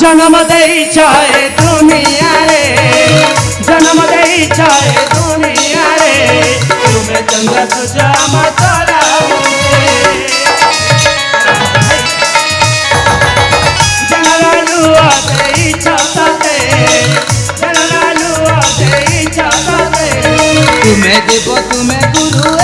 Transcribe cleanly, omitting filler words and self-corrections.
जन्म देइछे दुनिया रे जन्म देइछे दुनिया रे तुमे चंद्र तुझा मतरा जनलालुआ देइछे तते जनलालुआ देइछे तते तुमे देव तुमे गुरु